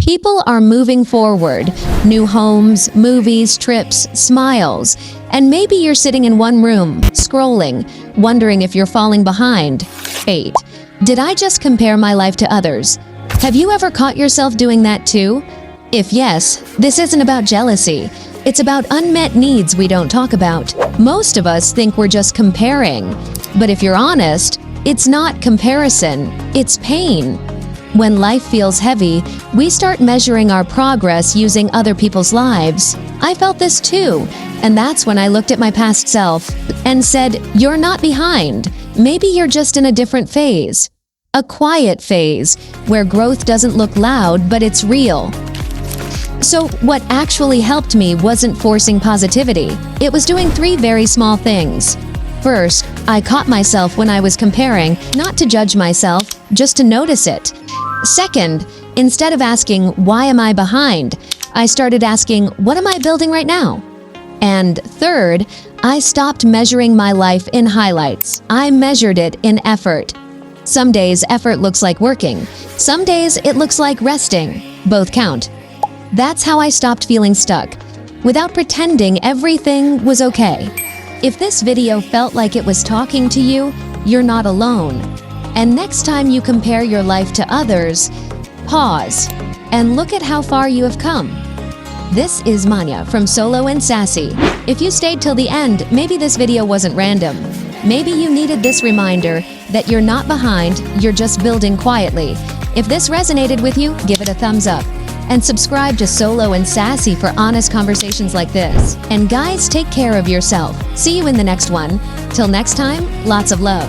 People are moving forward. New homes, movies, trips, smiles. And maybe you're sitting in one room, scrolling, wondering if you're falling behind. 8. Did I just compare my life to others? Have you ever caught yourself doing that too? If yes, this isn't about jealousy. It's about unmet needs we don't talk about. Most of us think we're just comparing. But if you're honest, it's not comparison, it's pain. When life feels heavy, we start measuring our progress using other people's lives. I felt this too, and that's when I looked at my past self and said, "You're not behind. Maybe you're just in a different phase." A quiet phase, where growth doesn't look loud, but it's real. So what actually helped me wasn't forcing positivity. It was doing 3 very small things. First, I caught myself when I was comparing, not to judge myself, just to notice it. Second, instead of asking, "Why am I behind?" I started asking, "What am I building right now?" And third, I stopped measuring my life in highlights. I measured it in effort. Some days, effort looks like working. Some days, it looks like resting. Both count. That's how I stopped feeling stuck, without pretending everything was okay. If this video felt like it was talking to you, you're not alone. And next time you compare your life to others, pause and look at how far you have come. This is Manya from Solo and Sassy. If you stayed till the end, maybe this video wasn't random. Maybe you needed this reminder that you're not behind, you're just building quietly. If this resonated with you, give it a thumbs up. And subscribe to Solo and Sassy for honest conversations like this. And guys, take care of yourself. See you in the next one. Till next time, lots of love.